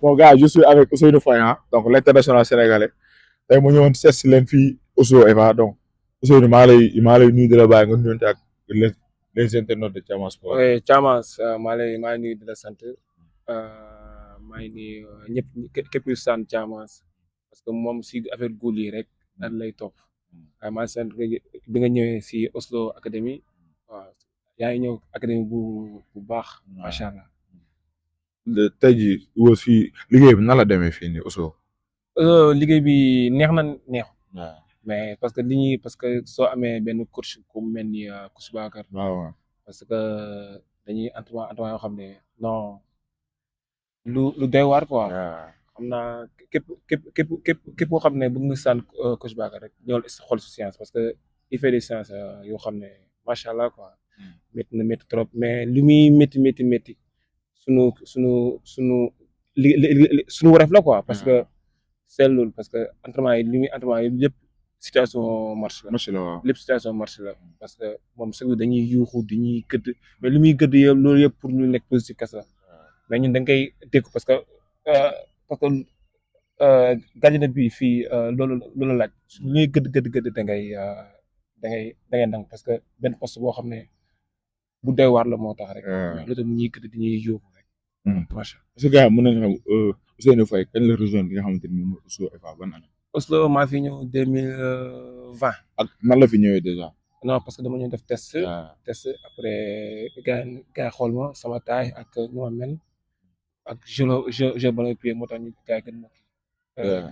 bon gars je suis avec Ousseynou Faye donc l'international sénégalais tey ma ñëwoon seet si leen fii Oslo Eva donc Ousseynou maa lay nuyu di la bàyyi nga nuyonte ak les internautes de Thiamas Sport. oui Thiamas maa ngi nuyu di la sant maa ngi nuyu ñëpp képp ku sant Thiamas parce que moom si affaire góor yi rek daal lay topp waaye maa ngi sant bi nga ñëwee si Oslo Academy waaw yaa ngi ñëw académie bu baax macha allah. tey jii woo fii liggéey bi nan la demee fii nii Oslo. liggéey bi neex na neexu waaw mais parce que soo amee benn coach ku mel ni coach Bakar waaw parce que dañuy entraînement yoo xam ne non lu doy waar quoi. xam naa képp koo xam ne bëgg nga sant coach Bakar rek ñëwal xool si science parce que il fait des sciences yoo xam ne macha allah quoi. métti na métti trop mais li muy métti sunu wareef la quoi parce que seetlu parce que entraînement yi li muy entraînement yi lépp situation marche la waaw lépp situation marche la parce que moom sax dañuy yuuxu dañuy gëdd mais li muy gëdd yëpp loolu yëpp pour ñu nekk positif kese la mais ñun dañ koy dégg parce que gardien bi fii loolu laaj li ñuy gëdd da ngay ndànk parce que benn poste boo xam ne bu doy waar la moo tax rek. mais loolu tamit ñuy gëdd dañuy yuuxu rek. macha allah parce que gars yi mën nañu xam Ousseynou Faye kañ la rejoindre li nga xamante ni moom mooy Oslo FA ban année. Oslo maa fi ñëw 2020. ak nan la fi ñëwee déjà. non parce que dama ñëw def test. après gars xool ma sama taille ak nu ma mel ak jeu ballon pied moo tax ñu gars yi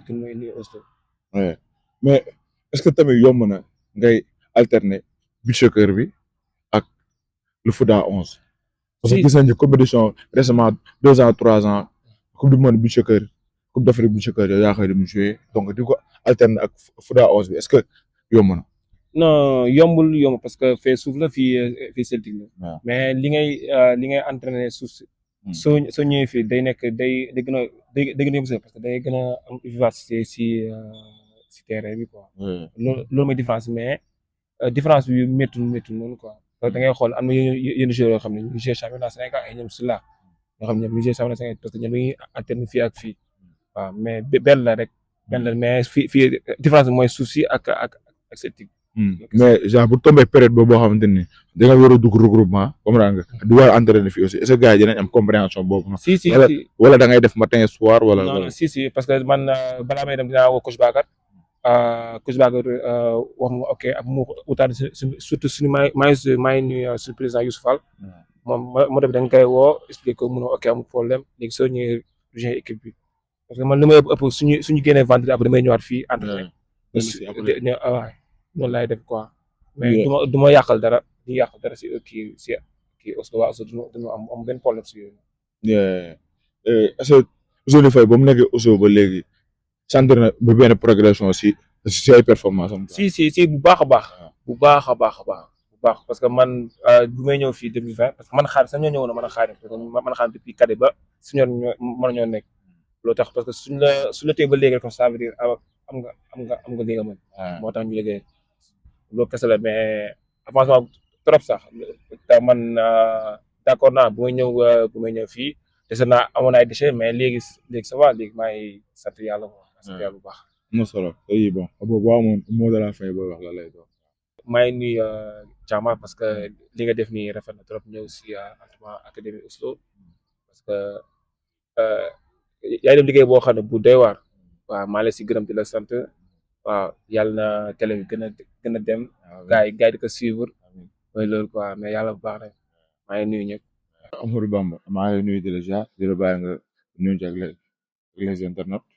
gën ma indi Oslo. mais est-ce que tamit yomb na ngay alterner beach soccer bi ak le foot à 11. parce que gis nañu compétition récemment 2 ans 3 ans coupe du monde beach soccer coupe d'Afrique beach soccer yow yaa koy dem jouer donc di ko alterner ak foot à 11 bi est-ce que yomb na. non yomb parce que fee suuf la fii Celtic la. mais li ngay entraîner suuf si. soo ñëwee fii day nekk day gën a yomb parce que day gën a am vivacité si terrain bi quoi. loolu mooy différence mais différence bi méttul noonu quoi. da ngay xool am na yenn joueurs yoo xam ne ñu joué championnat Sénégal ay ñoom si la nga xam ne ñoom ñu joué championnat Sénégal parce que ñoom dañuy alterner fii ak fii waaw mais benn la rek benn la mais fii différence bi mooy suuf si ak Celtic. mais genre bu tombé période boobu boo xamante ni da nga war a dugg regroupement comprendre nga du war a entraîner fii aussi est-ce que gars yi dinañ am compréhension boobu. si wala da ngay def matin soir wala. non si parce que man balaa may dem dinaa woo coach Bakar coach Bakar wax ma ok ak mu utaat surtout suñu maa ngi nuyu suñu président Youssouf Fall moom moo tax da nga koy woo expliqué ko mun a ok amul problème léegi soo ñëwee rejoindre équipe bi parce que man li may ëpp suñu génnee vendredi après damay ñëwaat fii entraîner. waaw noonu laay def quoi. mais du ma yàqal dara du yàqal dara si kii Oslo waa Oslo du am benn problème si yooyu. est-ce que Ousseynou Faye ba mu nekkee Oslo ba léegi sentir na ba benn progression si ay performance am. si bu baax a baax. bu baax parce que man bu may ñëw fii 2020 parce que man xaar sax ñoo ñëwoon man a xaar parce que man xaar depuis cadet ba senior ñoo nekk loolu tax parce que suñ la tee ba léegi rek ça veut dire am nga li nga mën. moo tax ñu liggéey loolu kese la mais avancement trop sax te man d'accord naa bu may ñëw fii dese naa amoon ay déchets mais léegi ça va léegi maa ngi sant yàlla bu baax. am na solo oui bon boo amoon mot de la fin booy wax la lay doon. maa ngi nuyu Thiamas parce que li nga def nii rafet na trop ñëw si entraînement académie Oslo parce que yaa ngi def liggéey boo xam ne bu doy waar waaw maa ngi si gërëm di la sant waaw yàlla na télé bi gën a dem gars yi di ko suivre mooy loolu quoi mais yàlla bu baax rek maa ngi nuyu ñëpp. Amadou Bamba maa ngi nuyu di la ziar di la bàyyi nga nuyu ak les internautes.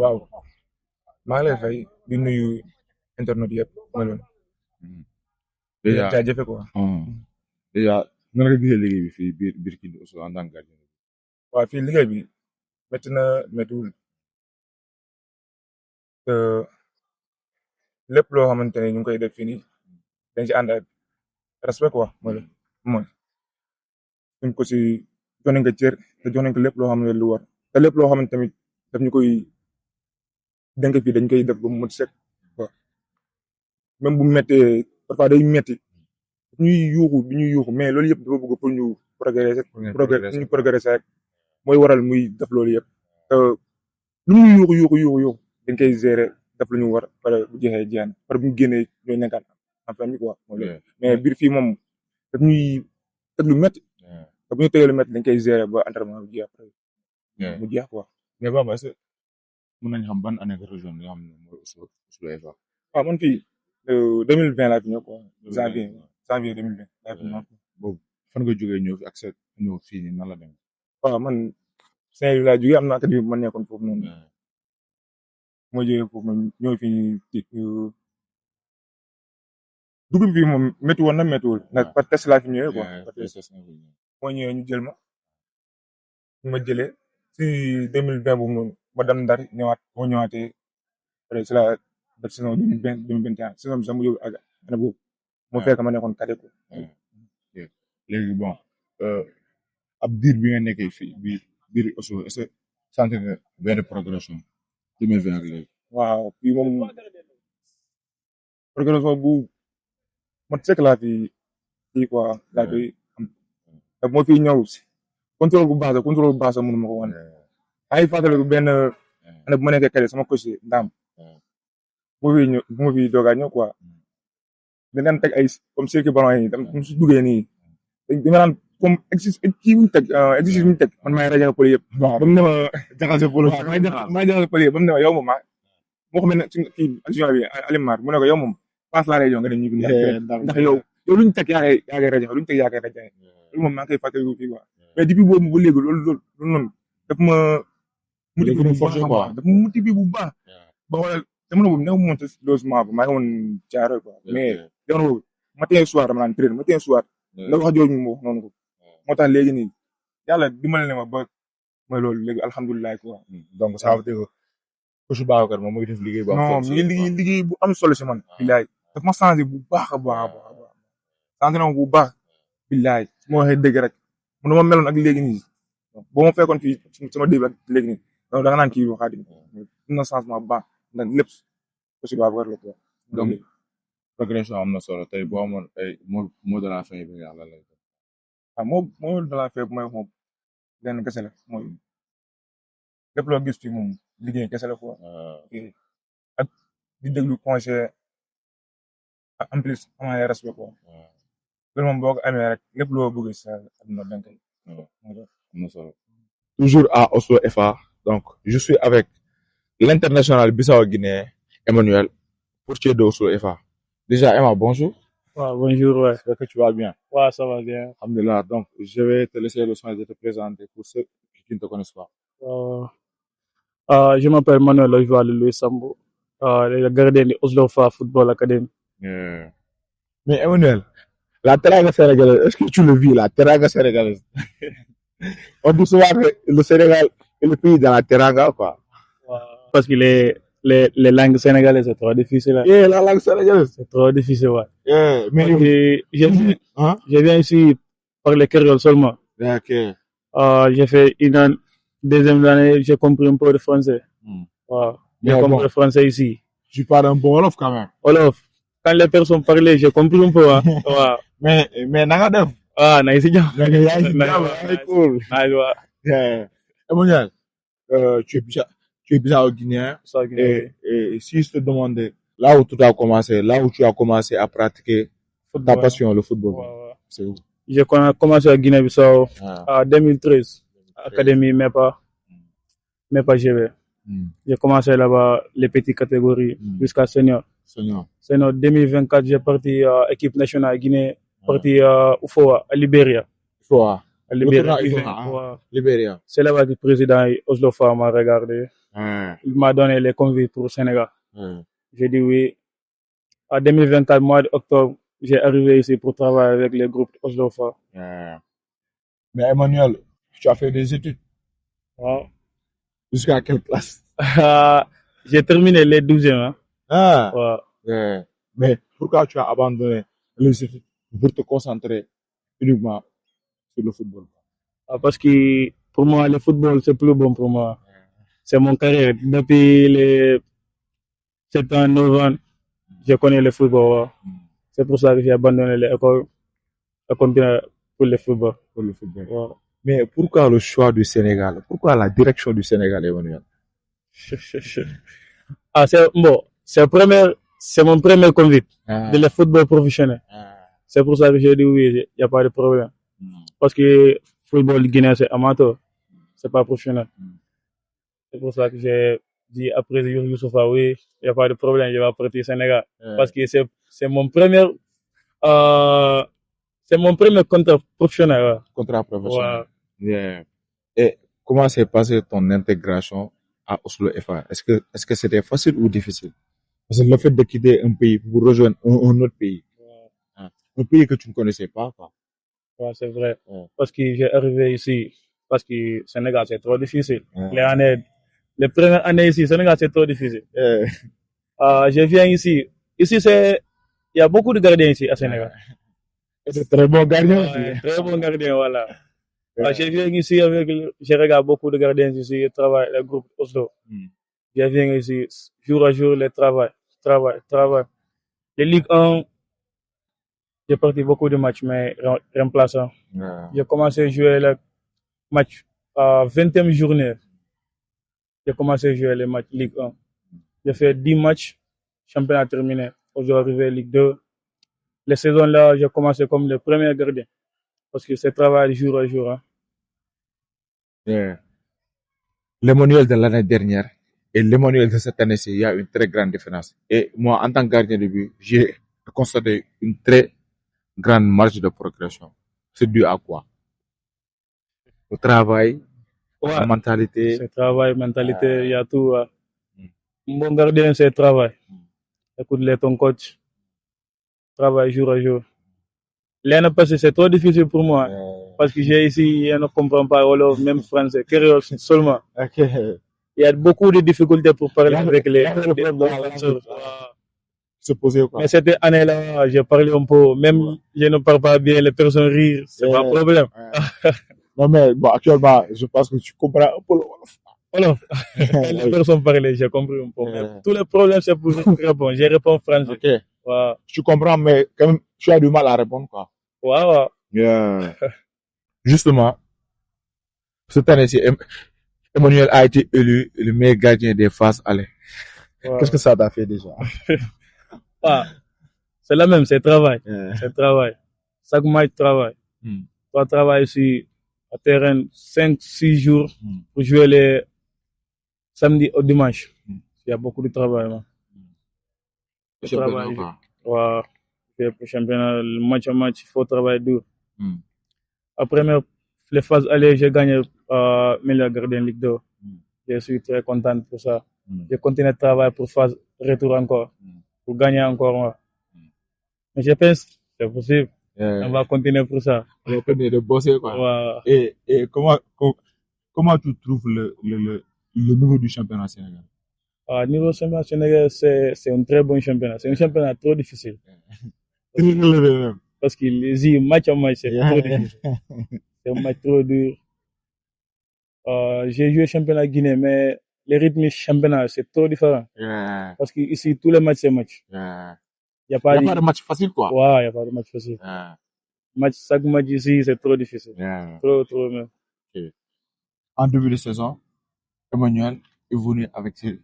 waaw maa ngi lay fay di nuyu internet yëpp mooy loolu. déjà jaajëfe quoi. déjà nan nga gisee liggéey bi fii biir kii Oslo en tant que gardien. waaw fii liggéey bi métti na méttiwul lépp loo xamante ne ñu ngi koy def fii nii dañ ci ànd ak respect quoi mooy suñ ko si jox nañ ko cër te jox nañ ko lépp loo xam ne lu war te lépp loo xamante tamit daf ñu koy dénk fii dañ koy def ba mu mot sek quoi même bu méttee parfois day métti ñuy yuuxu mais loolu yëpp dafa bëgg pour ñu progresser rek mooy waral muy def loolu yëpp lu mu yuuxu dañ koy gérer def lu ñu war pare bu jeexee jeex na pare bu ñu génnee ñooy nekkaat en famille quoi mooy loolu mais biir fii moom daf ñuy teg lu métti te bu ñu tegee lu métti dañ koy gérer ba entraînement bu jeex mu jeex quoi. mais Bamba est-ce que mën nañu xam ban année nga rejoindre nga xam ne mooy Oslo FA. waaw man fii 2020 laa fi ñëw quoi janvier 2020 laa fi ñëw. boobu fan nga jógee ñëw fi ak sa ñëw fii nii nan la demee. waaw man Saint-Louis laa jógee am na académie bu ma nekkoon foofu noonu. moo jógee foofu man ñëw fii dugub bi moom métti woon na méttiwul nag par test laa fi ñëwee quoi. moo ñëwee ñu jël ma ma jëlee si 2020 boobu noonu ma dem Ndar ñëwaat moo ñëwaatee après c'est la def saison 2021 saison bi sax mu yóbbu ak année boobu moo fekk ma nekkoon cadet ko. léegi bon ab diir bi nga nekkee fii biir Oslo est-ce que sentir nga benn progression 2020 ak léegi. waaw fii moom progression bu mat sëkk laa fi fii quoi laa fi am te moo fi ñëw si contrôle bu baax sax mënu ma ko wan. ay fàttaliku benn année bu ma nekkee cadet sama coach Ndam bu ma fi doog a ñëw quoi dañ teg ay comme circuit ballon yi tam su duggee nii dañ naan comme exercice kii wuñ teg exercice wuñ teg man maay rajo pël yëpp. waaw ba mu ne ma jaxase pël waaw maay jaxase pël yëpp ba mu ne ma yow moom moo xam ne kii action bi Alimar mu ne ko yow moom passe laa lay jox nga dem ñu ndax yow luñ teg yaa ngi rajo luñ teg yaa ngi rajo loolu moom maa ngi koy fàttaliku fii quoi mais depuis boobu ba léegi loolu noonu daf ma motivé bu baax daf ma motivé bu baax ba wala jamono boobu néew moon si logement ba maa ngi woon Thiaroye quoi mais jamono boobu matin soir dama naan traîner matin soir nga wax jooju mu wax noonu ko moo tax léegi nii yàlla dimbali na ma ba mooy loolu léegi alhamdulilah quoi. donc ça veut dire que coach Babacar moom mooy def liggéey bu am non mi ngi liggéey bu am solo si man. billaay daf ma changé bu baax a baax a baax changé na ma bu baax billaay su ma waxee dëgg rek man dama meloon ak léegi nii boo ma fekkoon fii sama début ak léegi nii donc da nga naan kii waxaat am na changement bu baax ndax lépp coach Babacar la quoi. donc progression am na solo tey boo amoon ay mot de la fin bi nga xam ne lay def. waaw mot de la fin bu may wax moom lenn kese la mooy lépp loo gis fii moom liggéey kese la quoi. ak di déglu conseil en plus amaale respect quoi. loolu moom boo ko amee rek lépp loo bëgg sa àdduna da nga koy. toujours à Oslo FA donc je suis avec l'international bissau-guinéen Emmanuel, portier de Oslo FA. Déjà Emma, bonjour. Bonjour, ouais. J'espère que tu vas bien. Ouais, ça va bien. Alhamdulillah. Donc je vais te laisser le soin de te présenter pour ceux qui ne te connaissent pas. Je m'appelle Manuel Ojwali Louis Sambou, le gardien de Oslo FA Football Academy. Mais Emmanuel, la teranga sénégalaise, est-ce que tu le vis, la teranga sénégalaise? On dit souvent que le Sénégal est le pays de la teranga, quoi. Parce que les langues sénégalaises, c'est trop difficile. Yeah, la langue sénégalaise. C'est trop difficile, ouais. Yeah, mais je viens ici parler créole seulement. Ok. J'ai fait une année, deuxième année, j'ai compris un peu de français. J'ai compris le français ici. Tu parles un peu Wolof quand même. Wolof. Quand les personnes parlaient, j'ai compris un peu. Mais nanga def. Nice job. Cool. Emmanuel, tu es bissau-guinéen. Et si je te demandais, là où tu as commencé à pratiquer ta passion, le football, c'est où? J'ai commencé à Guinée-Bissau en 2013, Académie MEPA GB. J'ai commencé là-bas les petites catégories jusqu'à senior. Senior 2024, j'ai parti à équipe nationale Guinée, parti à Ufoa, à Libéria. Libéria. C'est là-bas que le président Oslo FA m'a regardé. Il m'a donné les convites pour le Sénégal. J'ai dit oui. En 2024, mois d'octobre, j'ai arrivé ici pour travailler avec les groupes Oslo FA. Mais Emmanuel, tu as fait des études. Jusqu'à quelle classe? J'ai terminé les 12e. Mais pourquoi tu as abandonné les études pour te concentrer uniquement sur le football? Parce que pour moi, le football, c'est plus bon pour moi. C'est mon carrière. Depuis les 7 ans, 9 ans, je connais le football. C'est pour ça que j'ai abandonné l'école et continué pour le football. Mais pourquoi le choix du Sénégal? Pourquoi la direction du Sénégal, Emmanuel? C'est mon premier convict de le football professionnel. C'est pour ça que j'ai dit oui, il n'y a pas de problème. Parce que football guinéen, c'est amateur, c'est pas professionnel. C'est pour ça que j'ai dit après Youssoufa, oui, il n'y a pas de problème, je vais partir au Sénégal. Parce que c'est mon premier contrat professionnel. Ouais. Contrat professionnel. Ouais. Yeah. Et comment s'est passée ton intégration à Oslo FA? Est-ce que c'était facile ou difficile? Parce que le fait de quitter un pays pour rejoindre un autre pays, un pays que tu ne connaissais pas, quoi. Ouais, c'est vrai. Parce que j'ai arrivé ici, parce que Sénégal, c'est trop difficile. Les premières années ici, Sénégal, c'est trop difficile. Je viens ici. Ici, il y a beaucoup de gardiens ici à Sénégal. De très bons gardiens aussi. Très bons gardiens, voilà. Je viens ici je regarde beaucoup de gardiens ici, ils travaillent, le groupe Oslo. Je viens ici, jour à jour, les travail. Les Ligue 1, j'ai parti beaucoup de matchs, mais remplaçant. J'ai commencé à jouer le match à 20e journée. J'ai commencé à jouer les matchs Ligue 1. J'ai fait 10 matchs, championnat terminé. Aujourd'hui, arrivé Ligue 2. Les saisons là, j'ai commencé comme le premier gardien. Parce que c'est travail jour à jour. Hein. Yeah. L'Emmanuel de l'année dernière et l'Emmanuel de cette année-ci, il y a une très grande différence. Et moi, en tant que gardien de but, j'ai constaté une très grande marge de progression. C'est dû à quoi? Au travail, la mentalité. C'est travail, mentalité, il y a tout. Un bon gardien, c'est travail. Écoute ton coach. Travail jour à jour. L'année passée, c'est trop difficile pour moi. Parce que j'ai ici, je ne comprends pas Wolof, même français, créole seulement. Il y a beaucoup de difficultés pour parler avec les professeurs. Mais cette année-là, j'ai parlé un peu, même je ne parle pas bien, les personnes rient, c'est pas un problème. Non, mais bon, actuellement, je pense que tu comprends un peu le Wolof. Quand les personnes parlaient, j'ai compris un peu. Mais tous les problèmes, c'est pour répondre. Je réponds français. Okay. Tu comprends, mais quand même, tu as du mal à répondre, quoi. Yeah. Justement, cette année-ci, Emmanuel a été élu le meilleur gardien des phases aller. Qu'est-ce que ça t'a fait déjà? C'est la même, c'est travail. C'est travail. Chaque match, travail. Toi, travail ici, à terrain, 5-6 jours pour jouer les samedi au dimanche. Il y a beaucoup de travail. Le travail. Le championnat, match à match, il faut travailler dur. Après les phases aller, j'ai gagné meilleur gardien Ligue 2. Je suis très content pour ça. Je continue de travailler pour faire retour encore, pour gagner encore. Mais je pense c'est possible. On va continuer pour ça. On va continuer de bosser, quoi. Et comment tu trouves le niveau du championnat sénégalais? Niveau championnat sénégalais, c'est un très bon championnat. C'est un championnat trop difficile. Parce que les match à match, c'est trop difficile. C'est un match trop dur. J'ai joué championnat Guinée, mais les rythmes championnat, c'est trop différent. Parce que ici, tous les matchs, c'est match. Il n'y a pas de match facile, quoi. Ouais, il n'y a pas de match facile. Chaque match ici, c'est trop difficile. Trop même. Okay. En début de saison, Emmanuel est venu avec ses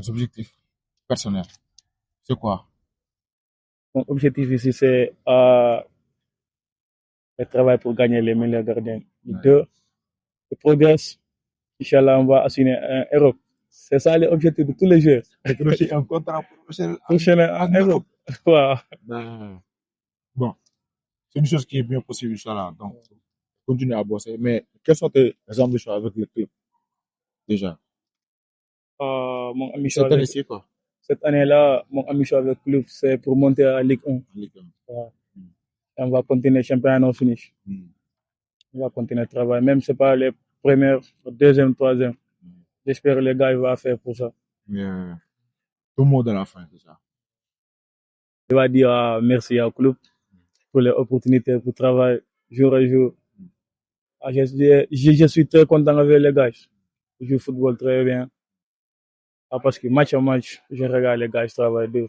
objectifs personnels. C'est quoi? Mon objectif ici, c'est le travail pour gagner les meilleurs gardiens. Deux, le progrès. Inch'Allah, on va assurer un Europe. C'est ça l'objectif de tous les joueurs. Décrocher un contrat professionnel en Europe. Wow. Bon, c'est une chose qui est bien possible, Inch'Allah. Donc, continue à bosser. Mais quelles sont tes ambitions avec le club déjà? Mon ambition cette année-ci, quoi? Cette année-là, mon ambition avec le club, c'est pour monter à Ligue 1. On va continuer le championnat au finish. On va continuer le travail. Même si ce n'est pas les premières, deuxième, troisième. J'espère que les gars vont faire pour ça. Tout le monde à la fin, c'est ça. Je vais dire merci au club pour les opportunités pour travailler jour à jour. Je suis très content avec les gars. Je joue au football très bien. Parce que match à match, je regarde les gars travailler dur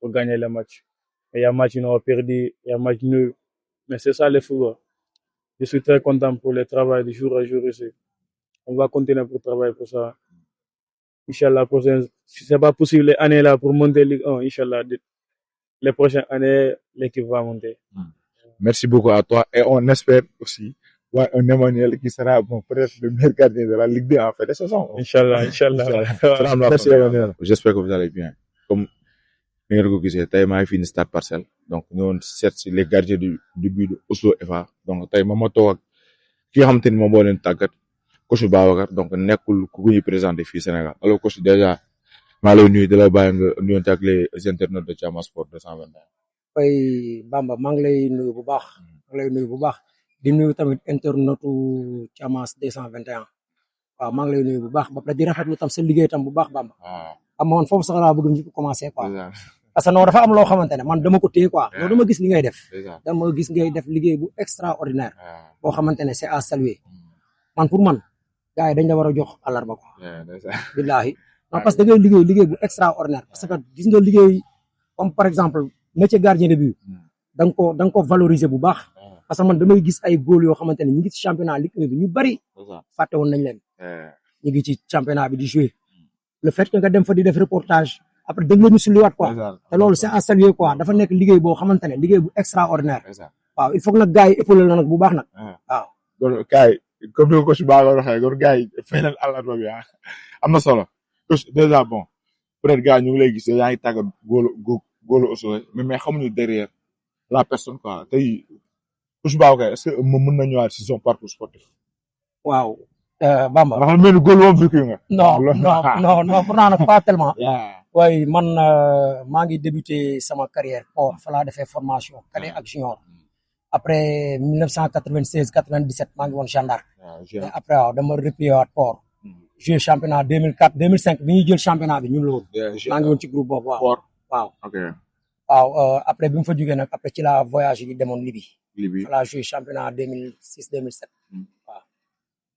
pour gagner le match. Il y a un match qui ont perdu, il y a un match nul. Mais c'est ça le football. je suis très content pour le travail du jour à jour ici. On va continuer pour travailler pour ça. Inch'Allah, prochaine, si c'est pas possible les années là pour monter Ligue 1, Inch'Allah, les prochaines années, l'équipe va monter. Merci beaucoup à toi et on espère aussi voir un Emmanuel qui sera bon, peut-être le meilleur gardien de la Ligue 2 en fait de saison. Inch'Allah. Merci Emmanuel. J'espère que vous allez bien. Comme ni ngeen ko gisee tey maa ngi fii ni Stade Parcelles donc ñëwoon seet si les gardiens du but de Oslo FA donc tey ma toog ak ki nga xamante ni moom moo leen tàggat coach Babacar donc nekkul ku ñuy présenté fii Sénégal alors coach déjà maa lay nuyu di la bàyyi nga nuyoon ak les internautes de Thiamas Sport 221. fay Bamba maa ngi lay nuyu bu baax di nuyu tamit internautu Thiamas 221 waaw maa ngi lay nuyu bu baax ba pare di rafetlu tam sa liggéey tam bu baax Bamba. am man foofu sax laa bëgg ñu commencé quoi. parce que non dafa am loo xamante ne man dama ko téye quoi loolu dama gis li ngay def. dama gis ngay def liggéey bu extraordinaire. boo xamante ne c'est à saluer man pour man gars yi dañ la war a jox àllarba quoi. billahi non parce que da ngay liggéey bu extraordinaire parce que gis nga liggéey comme par exemple métier gardien de but da nga ko valoriser bu baax. parce que man damay gis ay góol yoo xamante ne ñu ngi ci championnat Ligue 1 bi ñu bari fàtte woon nañ leen. ñu ngi ci championnat bi di jouer le fait que nga dem fa di def reportage après dégg nga ñu sulliwaat quoi te loolu c'est à saluer quoi dafa nekk liggéey boo xamante ne liggéey bu extraordinaire. waaw il faut que nag gars yi épaulé la nag bu baax nag. waaw. kon gars yi comme ni ko coach Ba waxee kon gars yi fay nañ àllarba bi am na solo coach déjà bon peut-être gars ñu ngi lay gis yaa ngi tàggat góolu Oslo mais xamuñu derrière la personne quoi tey coach Ba est-ce que mën na ñëwaat si son parcours sportif. waaw Bamba. ndax mel ni góol moom vécu nga. non pour naa nag pas tellement. waaye man maa ngi débuté sama carrière port fa laa defee formation cadet ak junior après 1996 97 maa ngi woon gendarme. après waaw dama replié waat port. joué championnat 2004 2005 bi ñuy jël championnat bi ñun la woon. maa ngi woon ci groupe boobu waaw. waaw après bi mu fa jógee nag après ci la voyage yi demoon Libye. fa laa joué championnat 2006 2007.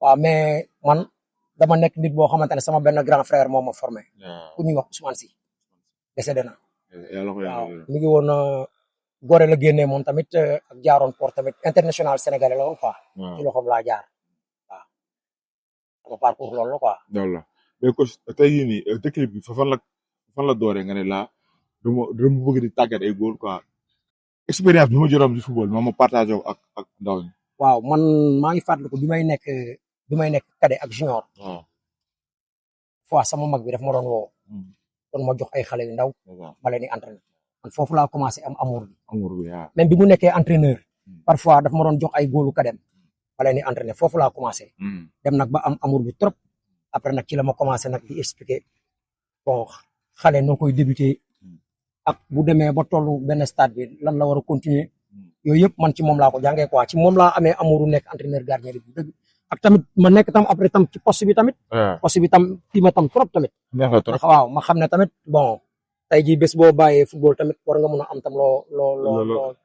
waaw mais man dama nekk nit boo xamante ne sama benn grand frère moo ma formé. ku ñuy wax Ousmane Sy. décédé na. waaw mi ngi woon Gorée la génnee moom tamit ak jaaroon port tamit international sénégalais la woon quoi. ci loxoom laa jaar waaw. sama parcours loolu la quoi. loolu la mais coach tey jii nii déclic bi fan la dooree nga ne laa dama bëgg di tàggat ay góol quoi expérience bi ma jëloon ci football ma partagé ak ndaw ñi. waaw man maa ngi fàttaliku bi may nekk cadet ak junior. fois sama mag bi daf ma doon woo. doon ma jox ay xale yu ndaw. ma leen di entraîner man foofu laa commencé am amour bi. même bi mu nekkee entraîneur. parfois daf ma doon jox ay góolu kadem ma leen di entraîner foofu laa commencé. dem nag ba am amour bi trop. après nag ci la ma commencé nag di expliquer bon xale noo koy débuter ak bu demee ba tollu benn stade bi lan la war a continuer. yooyu yëpp man ci moom laa ko jàngee quoi ci moom laa amee amouru nekk entraîneur gardien bi dëgg ak tamit ma nekk tam après tam ci poste bi tamit. poste bi tam kii ma tam trop tamit. waaw ma xam ne tamit bon tey jii bés boo bàyyee football tamit war nga mun a am tam loo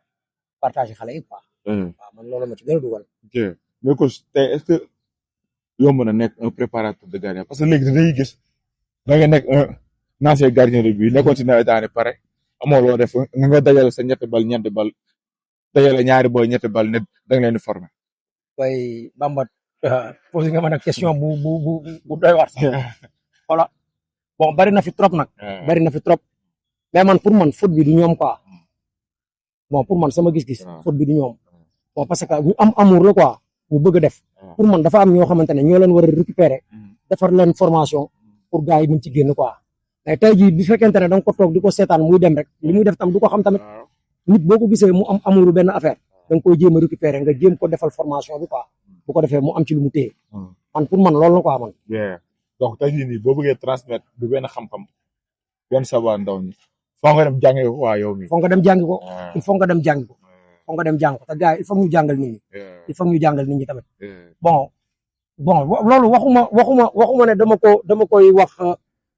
partager xale yi quoi. waaw man loolu ma ci gën a dugal. ok mais coach tey est-ce que yomb na nekk un préparateur de gardien parce que léegi dañuy gis da nga nekk un ancien gardien de but nekkoon ci nawetaan pare amoo loo def nga dajale sa ñetti bal dajale ñaari boy ñetti bal ne da nga leen di former. waaye Bamba posé nga ma nag question bu doy waar sax. voilà bon bari na fi trop nag. bari na fi trop mais man pour man foot bi du ñoom quoi. bon pour man sama gis-gis. foot bi du ñoom. bon parce que ñu am amour la quoi ñu bëgg a def. pour man dafa am ñoo xamante ne ñoo leen war a récupérer. defar leen formation pour gars yi mën ci génn quoi. mais tey jii bu fekkente ne da nga ko toog di ko seetaan muy dem rek li muy def tam du ko xam tamit. nit boo ko gisee mu am amour benn affaire da nga koy jéem a récupérer nga jéem ko defal formation bi quoi bu ko defee mu am ci lu mu téye. man pour man loolu la quoi man. donc tey jii nii boo bëggee transmettre du benn xam-xam benn savoir ndaw ñi foo nga dem jàngi ko waa yow mi foo nga dem jàngi ko il faut nga dem jàngi ko foo nga dem jàng ko te gars yi il faut ñu jàngal nit ñi. il faut ñu jàngal nit ñi tamit. bon loolu waxuma ne dama koy wax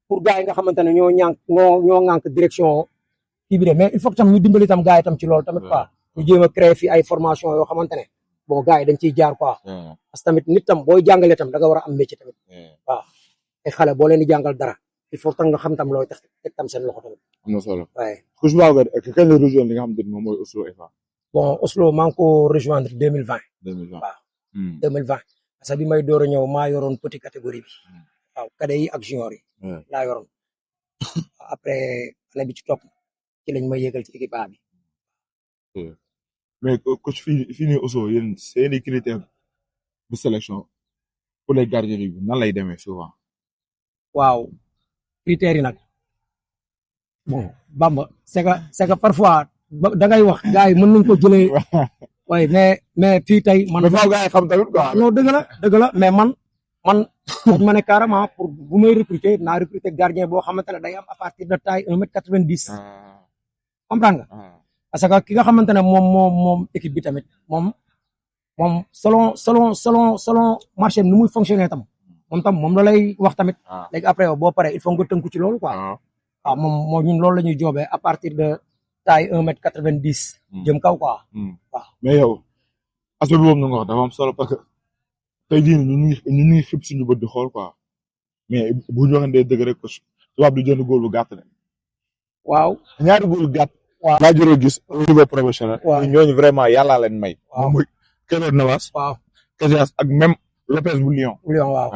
pour gars yi nga xamante ne ñoo ŋànk direction. kii bi de mais il faut que tam ñu dimbali tam gars yi tam ci loolu tamit quoi ñu jéem a créer fii ay formation yoo xamante ne bon gars yi dañ ciy jaar quoi parce que tamit nit tam booy jàngalee tam da nga war a am métier tamit waaw ay xale boo leen di jàngal dara il faut tam nga xam tam looy teg tam seen loxo tamit. am na solo waaye coach Babacar kañ la rejoindre li nga xamante ni moom mooy Oslo FA. bon Oslo maa ngi ko rejoindre 2020. 2020 waaw 2020 parce que bi may door a ñëw maa yoroon petit catégorie bi waaw cadet yi ak junior yi laa yoroon après année bi ci topp ci lañ may yégal ci équipe A bi. mais coach fii nii Oslo yéen seeni critères de sélection pour les gardiens de but nan lay demee souvent. waaw critères yi nag bon Bamba c'est que parfois da ngay wax gars yi mën nañ ko jëlee waaye mais fii tey man. mais faaw gars yi xam tamit quoi. non dëgg la mais man dañ ma ne carrément pour bu may recruter naa recruter gardien boo xamante ne day am à partir de taille 1m90. comprendre nga. parce que ki nga xamante ne moom équipe bi tamit moom selon marché nu muy fonctionner tam moom la lay wax tamit. léegi après boo paree il faut nga tënku ci loolu quoi. waaw moom ñun loolu la ñuy joobee à partir de taille 1m90. jëm kaw quoi. waaw mais yow aspect boobu nga wax dafa am solo parce que tey jii ñu ngi xib suñu bët di xool quoi mais bu ñu waxee dëgg rek tubaab du jënd góol bu gàtt ne. waaw ñaari góol bu gàtt. waaw laa juró gis au niveau professionnel. waaw ñooñu vraiment yàllaa leen may. waaw muy Keylor Navas. waaw Casillas ak même Lopez bu Lyon. waaw.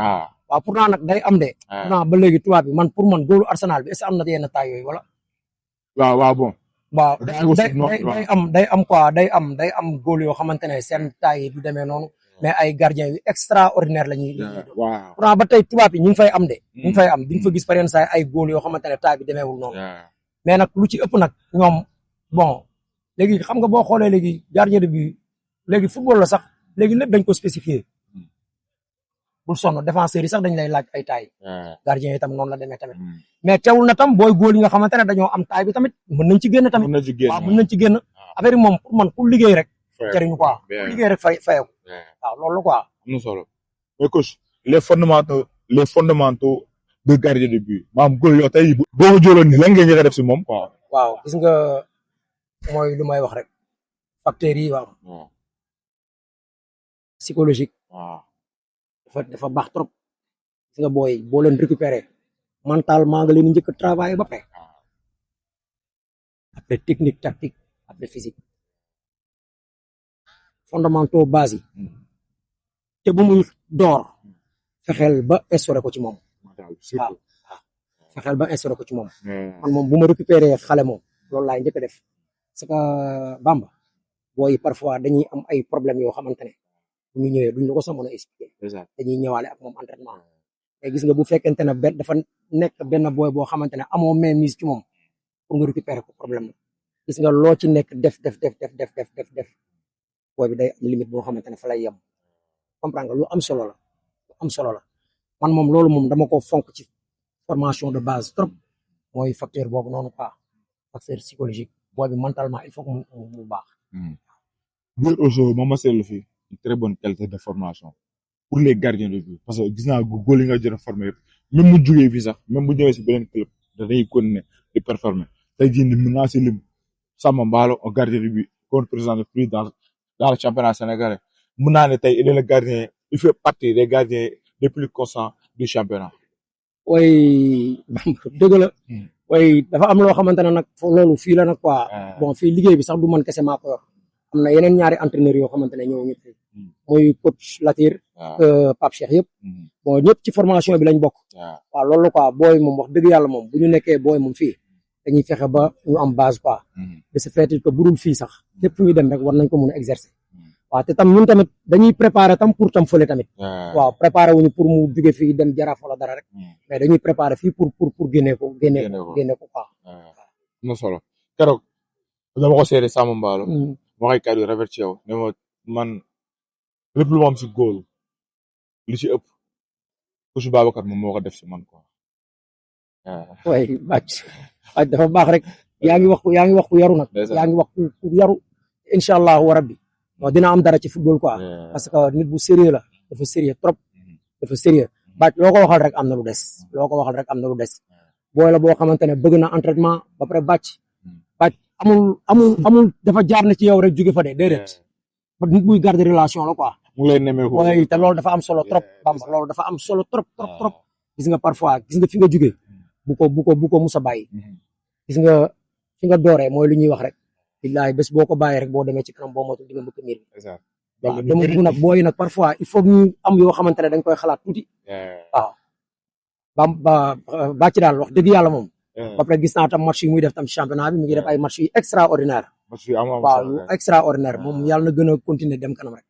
waaw pourtant nag day am de. pourtant ba léegi tubaab bi pour man góolu Arsenal bi est-ce que am na yenn taille yooyu wala. waaw bon. waaw day am quoi day am góol yoo xamante ne seen taille du demee noonu. mais ay gardien yu extraordinaire la ñuy. waaw pourtant ba tey tubaab yi ñu ngi fay am de. ñu ngi fay am di nga fa gis par exemple ay góol yoo xamante ne taille bi demeewul noonu. mais nag lu ci ëpp nag ñoom bon léegi xam nga boo xoolee léegi gardien de but léegi football la sax léegi lépp dañ ko spécifié. bul sonn défenseurs yi sax dañ lay laaj ay taille. gardien yi tam noonu la demee tamit. mais teewul na tam booy góol yi nga xamante ne dañoo am taille bi tamit mën nañ ci génn tamit. waaw mën nañ ci génn affaire yi moom pour man ku liggéey rek. jëriñu quoi ku liggéey rek fayeku waaw loolu quoi. am na solo mais coach les fondamentaux de gardien de but maanaam góol yoo tey boo ko jëloon ni lan ngeen njëkk a def si moom quoi. waaw gis nga mooy lu may wax rek facteurs yi waaw. psychologique. dafa baax trop gis nga boo leen récupérer mentalement nga leen njëkk a travailler ba pare après technique tactique après physique fondamentaux base yi te bu muy door fexeel ba instauré ko ci moom waaw fexeel ba instauré ko ci moom man moom bu ma récupérer xale moom loolu laay njëkk a def parce que Bamba booy parfois dañuy am ay problèmes yoo xamante ne bu ñu ñëwee duñ la ko sax mën a expliquer dañuy ñëwaale ak moom entraînement te gis nga bu fekkente ne dafa nekk benn booy boo xamante ne amoo mainmise ci moom pour nga récupérer ko problème la gis nga loo ci nekk def booy bi day am limite boo xamante ne fa lay yem comprendre nga lu am solo la man moom loolu moom dama ko fonk ci formation de base trop mooy facteur boobu noonu quoi facteur psychologique booy bi mentalement il faut que mu baax. biir aussi moom ma seetlu fii une très bonne qualité de formation pour les gardiens de but parce que gis naa góol yi nga jot a formé yëpp même mu jugee fii sax même bu ñëwee si beneen club dañuy continuer di performer tey jii nii mën naa si lim Samba Mballo un gardien de but qu'on présente plus dans le championnat sénégalais mën naa ne tey il est le gardien il fait partie des gardiens les plus constants du championnat. way dëgg la. way dafa am loo xamante ne nag loolu fii la nag quoi. bon fii liggéey bi sax du man kese maa ko yor am na yeneen ñaari entraîneurs yoo xamante ne ñëw ñu fi mooy coach Latir Pape Cheikh yëpp bon ñëpp ci formation bi lañ bokk waaw loolu quoi booy moom wax dëgg yàlla moom bu ñu nekkee booy moom fii dañuy fexe ba ñu am base quoi de ce fait que budul fii sax lépp fu ñu dem rek war nañ ko mun a exercer waaw te tam ñun tamit dañuy préparer tam pour tam fële tamit waaw préparer wuñu pour mu jóge fii dem jaraaf wala dara rek mais dañuy préparer fii pour génnee ko quoi am na solo keroog dama ko seede Samba Mballo waxay kàddu yu rafet ci yow ne ma man lépp lu ma am si góol li ci ëpp Kousu Babacar moom moo ko def si man quoi. waaye bàcc dafa baax rek yaa ngi wax ku yaru nag. yaa ngi wax ku yaru incha allahu rabbi bon dina am dara ci football quoi. parce que nit bu sérieux la dafa sérieux trop. dafa sérieux bàcc loo ko waxal rek am na lu des. booy la boo xamante ne bëgg na entraînement ba pare bàcc amul dafa jaar na ci yow rek jóge fa de déedéet. nit buy garder relation la quoi. mu ngi lay nemmeeku. waaye te loolu dafa am solo trop Bamba loolu dafa am solo trop. gis nga parfois gis nga fi nga jóge bu ko musa bàyyi. gis nga fi nga dooree mooy lu ñuy wax rek billaay bés boo ko bàyyee rek boo demee ci kanam boo motul di nga mbëkk miir bi. exact waaw dama bëgg nag booy nag parfois il faut ñu am yoo xamante ne dañ koy xalaat tuuti. waaw ba ci daal wax dëgg yàlla moom. ba pare gis naa tam match yi muy def tam championnat bi mu ngi def ay match yu extraordinaire. waaw yu extraordinaire moom yàlla na gën a continuer dem kanam rek.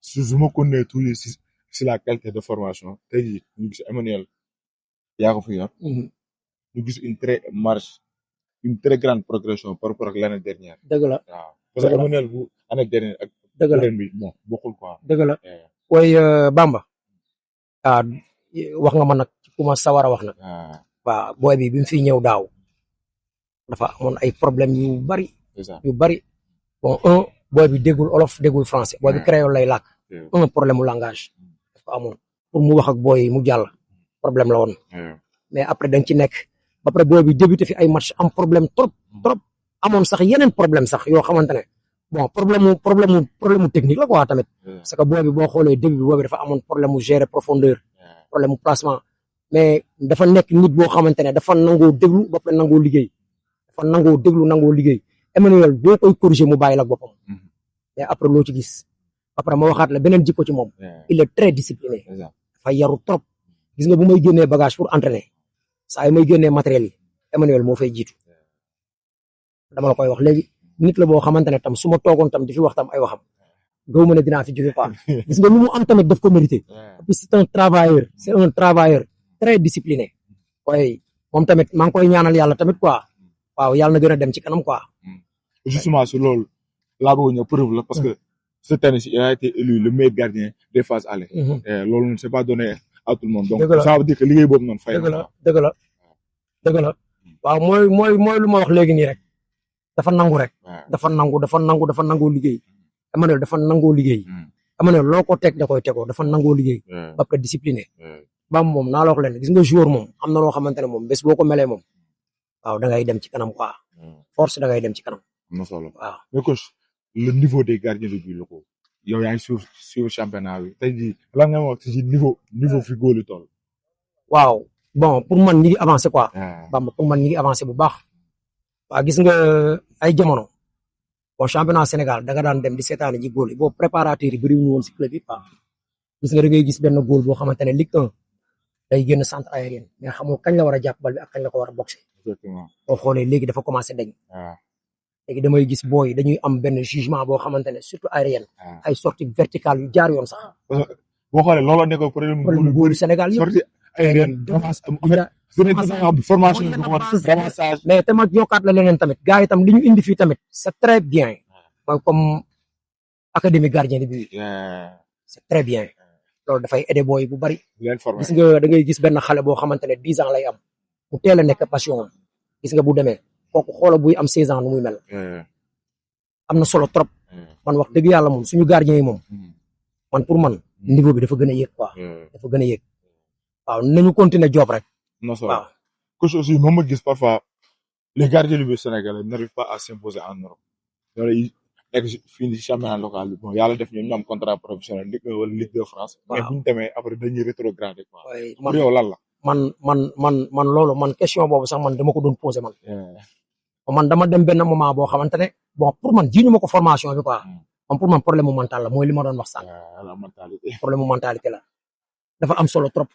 su ma continuer toujours si la qualité de formation tey jii ñu gis Emmanuel yaa ko fi yor. ñu gis une très grande progression par rapport ak l'année dernière. dëgg la waaw parce que Emmanuel bu année dernière ak. dëgg la ren bi bon bokkul quoi. dëgg la ooy Bamba. wax nga ma nag ku ma sawar a wax nag. waaw booy bi mu fi ñëw daaw. dafa amoon ay problème yu bari. yu bari bon booy bi déggul olof déggul français booy bi créole lay làkk. problème mu langage. dafa amoon pour mu wax ak booy mu jàll. problème la woon. mais après dañ ci nekk. ba pare booy bi débuté fi ay match am problème trop amoon sax yeneen problème sax yoo xamante ne bon problème mu technique la quoi tamit. parce que booy bi boo xoolee début bi booy bi dafa amoon problème mu gérer profondeur. problème mu placement mais dafa nekk nit boo xamante ne dafa nangoo déglu ba pare nangoo liggéey. dafa nangoo déglu nangoo liggéey Emmanuel boo koy corriger mu bàyyi la boppam. mais après loo ci gis après ma waxaat la beneen jikko ci moom. il est très discipliné. dafa yaru trop gis nga bu may génnee bagage pour entraîner. saa yi may génnee matériel yi Emmanuel moo fay jiitu dama la koy wax léegi nit la boo xamante ne tam su ma toogoon tam di fi wax tam ay waxam gëw ma ne dinaa fi jóge quoi gis nga lu mu am tamit daf ko mérité et puis c'est un travailleur très discipliné waaye moom tamit maa ngi koy ñaanal yàlla tamit quoi waaw yàlla na gën a dem ci kanam quoi. justement sur loolu laa bëgg ñëw preuve la parce que cette année il a été élu le meilleur gardien des phases aller. loolu c'est pas donné à tout le monde donc ça veut dire que liggéey boobu noonu fay dëgg la waaw mooy lu ma wax léegi nii rek dafa nangu rek dafa nangu liggéey Emmanuel dafa nangoo liggéey Emmanuel loo ko teg da koy tegoo dafa nangoo liggéey ba pare discipliné bam moom naa la wax leen gis nga joueur moom am na loo xamante ne moom bés boo ko melee moom waaw da ngay dem ci kanam quoi force da ngay dem ci kanam am na solo waaw mais coach le niveau des gardiens de but locaux yow yaa ngi sur championnat bi tey jii lan nga wax ci niveau fi góor yi toll. waaw bon pour man ñi ngi avancé quoi. Bamba pour man ñi ngi avancé bu baax. waaw gis nga ay jamono bon championnat Sénégal da nga daan dem di seetaani ji góol yi boobu préparateur yi bëriwuñu woon si club yi quoi. gis nga da ngay gis benn góol boo xamante ne Ligue 1 day génn centre aérien mais xamoo kañ la war a jàpp bal bi ak kañ la ko war a boxé. exactement boo xoolee léegi dafa commencé dañ. léegi damay gis booy dañuy am benn jugement boo xamante ne surtout aérienne. ay sorties verticales yu jaar yoon sax. boo xoolee looloo nekk problème góolu Sénégal yëpp. sortie aérienne formation mais te ma yokkaat la leneen tamit gars yi tam li ñu indi fii tamit c'est très bien. mooy comme académie gardien de but. c'est très bien. loolu dafay aider booy bu bari. gis nga da ngay gis benn xale boo xamante ne 10 ans lay am. mu teel a nekk passion gis nga bu demee. kooku xoola buy am 16 ans nu muy mel. am na solo trop. man wax dëgg yàlla moom suñu gardien yi moom. man pour man niveau bi dafa gën a yéeg quoi. dafa gën a yéeg. waaw nañu continuer job rek. non solo waaw. coach aussi moom ma gis parfois les gardiens du but sénégalais n'arrivent pas à s'imposer en Europe. loolu yi nekk fii ci championnat local bi bon yàlla def ñu am contrat professionnel Ligue 1 wala Ligue 2 France. mais bu ñu demee après dañuy rétrogradé quoi. pour yow lan la. man loolu man question boobu sax man dama ko doon posé man. man dama dem benn moment boo xamante ne bon pour man jiiñu ma ko formation bi quoi. man pour man problème mu mental la mooy li ma doon wax sax. problème mu mentalité la. dafa am solo trop.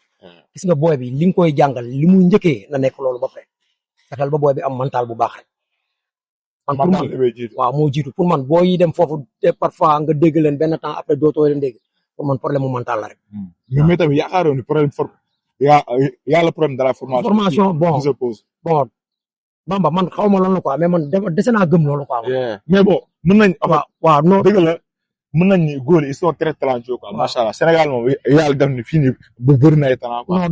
gis nga booy bi li nga koy jàngal li muy njëkkee na nekk loolu ba pare. fexeel ba booy bi am mental bu baax rek. man pour man waaw moo jiitu pour man boo yi dem foofu te parfois nga dégg leen benn temps après dootoo leen dégg pour man problème mu mental la rek. mais tamit yaakaaroon ni problème y a le problème de la formation. formation bon bon Bamba man xaw ma lan la quoi mais man dese naa gëm loolu quoi. mais bon mën nañ. waaw non dëgg la mën nañ ni góor yi ils sont très talentueux quoi. macha allah Sénégal moom yàlla def ni fii nii ba bëri na ay talent quoi. non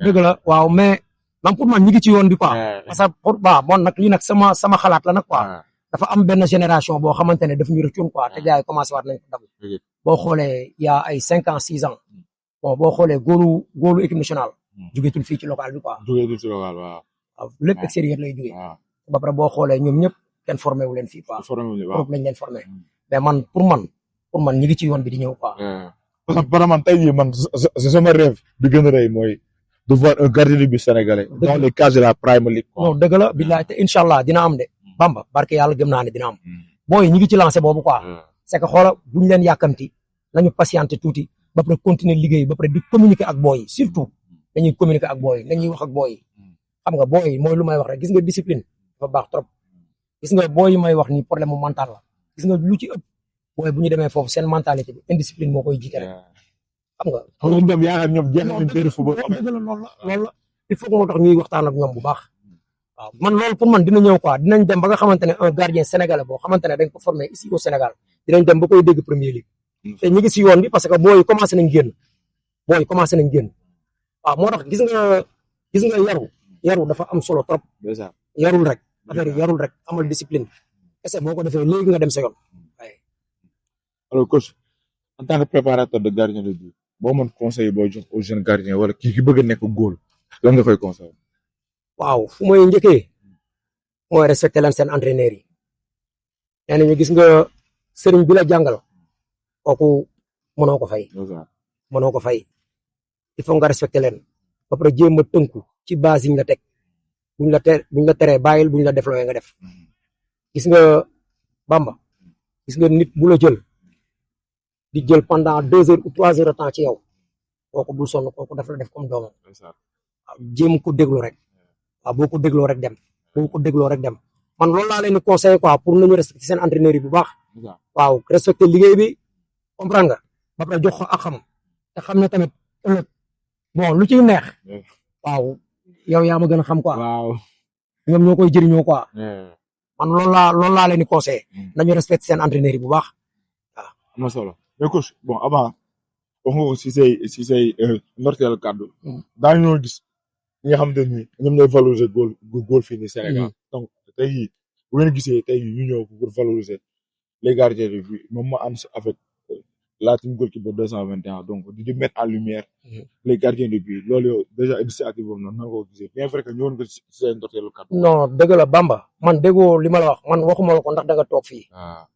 dëgg la waaw mais man pour man ñi ngi ci yoon bi quoi. parce que pour bon nag lii nag sama xalaat la nag quoi. dafa am benn génération boo xamante ne daf ñu rëccoon quoi te gars yi commencé waat nañ ko dab. boo xoolee y a ay 5 ans 6 ans bon boo xoolee góolu équipe nationale. jugeetul fii ci local bi quoi. jugeetul ci local waaw. waaw lépp extérieur lay jógee. ba pare boo xoolee ñoom ñëpp kenn formé wu leen fii quoi. Europe lañ leen formé. mais man pour man ñi ngi ci yoon bi di ñëw quoi. parce que man tey jii man sama rêve bi gën a rëy mooy de voir un gardien de but sénégalais. dans les cases de la Premier League quoi. non dëgg la billaay te incha allah dina am de. Bamba barke yàlla gëm naa ne dina am booy ñu ngi ci lancé boobu quoi c'est que xoola bu ñu leen yàkkamti nañu patienté tuuti ba pare continuer liggéey ba pare di communiquer ak booy surtout dañuy communiquer ak booy nañuy wax ak booy xam nga booy mooy lu may wax rek gis nga discipline dafa baax trop gis nga booy yi may wax ni problème mu mental la gis nga lu ci ëpp booy bu ñu demee foofu seen mentalité bi indiscipline moo koy jiite rek xam nga. xam nga ñoom yaakaar ñoom jeex nañ teel football. loolu la il faut que moo tax ñuy waxtaan ak ñoom bu baax waaw man loolu pour man dina ñëw quoi dinañ dem ba nga xamante ne un gardien sénégalais boo xamante ne dañ ko formé ici au Sénégal dinañ dem ba koy dégg Premier League te ñu ngi si yoon bi parce que booy commencé nañ génn waaw moo tax gis nga yaru dafa am solo trop yarul rek affaire yi yarul rek amal discipline kese boo ko defee léegi nga dem sa yoon waaye. alors coach en tant que préparateur de gardien de but boo mën conseil boo jox aux jeunes gardiens wala kii ki bëgg a nekk góol lan nga koy conseil waaw fu may njëkkee mooy respecté leen seen entraîneur yi nee nañu gis nga sëriñ bi la jàngal kooku mënoo ko fay il faut nga respecté leen ba pare jéem a tënku ci base yi ñu la teg buñ la teree bàyyil buñ la def looy nga def gis nga Bamba gis nga nit bu la jël di jël pendant 2 heures ou 3 heures de temps ci yow kooku bul sonn kooku daf la def comme doomam waaw jéem ko déglu rek waaw boo ko dégloo rek dem man loolu laa leen di conseillé quoi pour nañu respecté seen entraîneur yi bu baax waaw respecté liggéey bi comprendre nga ba pare jox ko ak xam te xam ne tamit ëllëg bon lu ciy neex waaw yow yaa ma gën a xam quoi ñoom ñoo koy jëriñoo quoi man loolu laa leen di conseillé nañu respecté seen entraîneur yi bu baax waaw. am na solo mais coach bon avant wax nga ko si say ndorteelu kàddu daañu ñoo gis ñi nga xamante ni ñoom ñooy valoriser góol fii nii Sénégal donc tey jii bu ngeen gisee tey ñu ñëw pour valoriser les gardiens de but moom ma ànd avec la team goalkeeper 221 donc di mettre en lumière les gardiens de but loolu yow déjà initiative boobu noonu nan nga ko gisee bien vrai que ñëwoon nga si say ndorteelu kàddu. non dëgg la Bamba man déggoo li ma la wax man waxuma la ko ndax da nga toog fii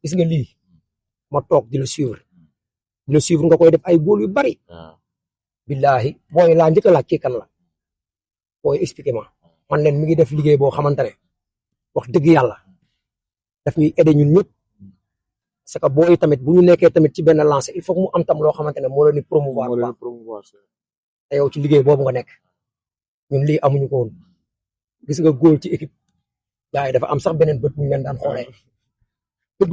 gis nga lii ma toog di la suivre nga koy def ay góol yu bari billahi booy laa njëkk a laaj kii kan la booy expliqué ma man leen mi ngi def liggéey boo xamante ne wax dëgg yàlla daf ñuy aider ñun ñëpp parce que booy tamit bu ñu nekkee tamit ci benn lancé il faut que mu am tam loo xamante ne moo leen di promouvoir te yow ci liggéey boobu nga nekk ñun lii amuñu ko woon gis nga góol ci équipe gars yi dafa am sax beneen bët bu ñu leen daan xoolee bu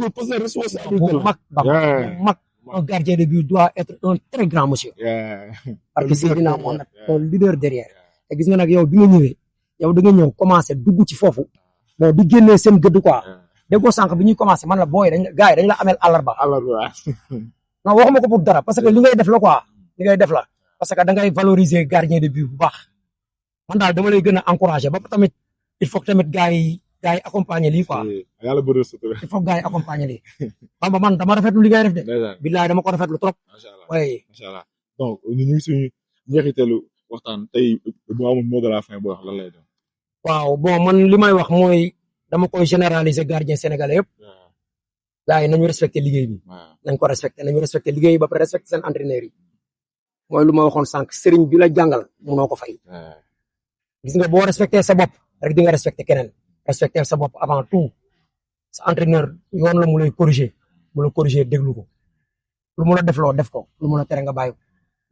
mag un gardien de but doit être un très grand monsieur parce que Seydina moo nag un leader derrière te gis nga nag yow bi nga ñëwee yow da nga ñëw commencé dugg ci foofu bon di génnee seen gëdd quoi déggoo sànq bi ñuy commencé man la booy gars yi dañ la amel àllarba non waxuma ko pour dara parce que li ngay def la quoi li ngay def la parce que da ngay valoriser gardien de but bu baax man daal dama lay gën a encourager ba tamit il faut que tamit gars yi accompagner lii quoi yàlla bëri il faut que gars yi accompagner lii Bamba man dama rafetlu li ngay def de billaay dama ko rafetlu trop oui macha allah donc ñu ngi suñu njeexitalu waxtaan tey bu amul mot de la fin boo wax lan lay doon waaw bon man li may wax mooy dama koy généraliser gardien sénégalais yëpp gars yi nañu respecté liggéey bi nañu respecté liggéey bi ba pare respecté seen entraîneur yi mooy lu ma waxoon sànq sëriñ bi la jàngal munoo ko fay gis nga boo respecté sa bopp rek di nga respecté keneen respecté sa bopp avant tout sa entraîneur yoon la mu lay corriger mu la corriger déglu ko lu mu la defloo def ko lu mu la tere nga bàyyi ko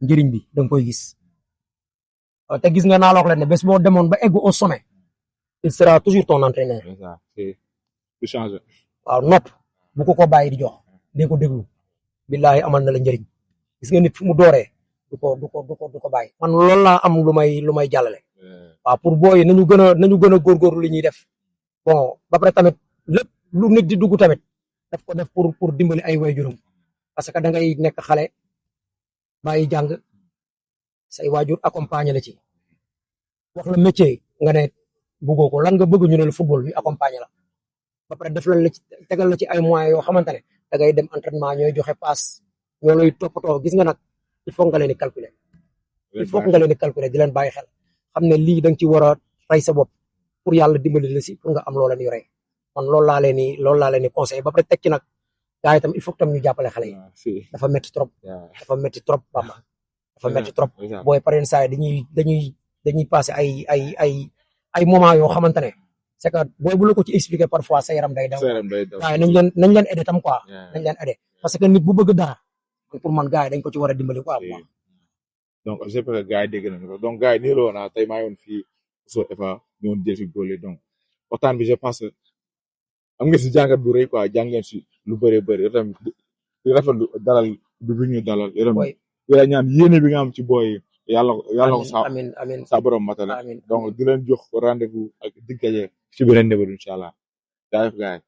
njëriñ bi da nga koy gis te gis nga naa la wax leen ne bés boo demoon ba egg au sommet il sera toujours ton entraîneur. du changer. waaw nopp bu ko bàyyi di jox dee ko déglu billahi amal na la njëriñ gis nga nit fu mu dooree du ko bàyyi man loolu laa am lu may jàllale. waaw pour booy nañu gën a góorgóorlu li ñuy def bon ba pare tamit lépp lu nit di dugg tamit daf ko def pour dimbali ay waajuram parce que da ngay nekk xale bàyyi jàng say waajur accompagner la ci wax la métier nga ne bëggoo ko lan nga bëgg ñu ne la football ñu accompagner la ba pare def lan la ci tegal la ci ay moyens yoo xamante ne da ngay dem entraînement ñooy joxe passe ñoo lay toppatoo gis nga nag il faut nga leen di calculer di leen bàyyi xel xam ne lii da nga ci war a rey sa bopp pour yàlla dimbali la si pour nga am loo leen yore man loolu laa leen di conseillé ba pare teg ci nag gars yi tam il faut que tam ñu jàppale xale yi dafa métti trop Bamba dafa métti trop booy pareen saa yi dañuy passé ay moment yoo xamante ne c'est que booy bu la ko ci expliquer parfois sa yaram day daw seeram day daw. waaye nañ leen aider tam quoi nañ leen aider parce que nit bu bëgg dara pour man gars yi dañ ko ci war a dimbali quoi donc j'espère que gars yi dégg nañu ko donc gars yi nii la woon tey maa ngi woon fii so EVA ñëwoon jël si góole donc waxtaan bi je pense que am nga si jàngat bu rëy quoi jàngeen si lu bëree bëri yow tamit di rafetlu dalal bi ñu dalal yow tamit di la ñaan yéene bi nga am ci booy yàlla ko sa borom matale donc di leen jox rendez-vous ak diggaje ci beneen numéro incha allah jaajëf gars yi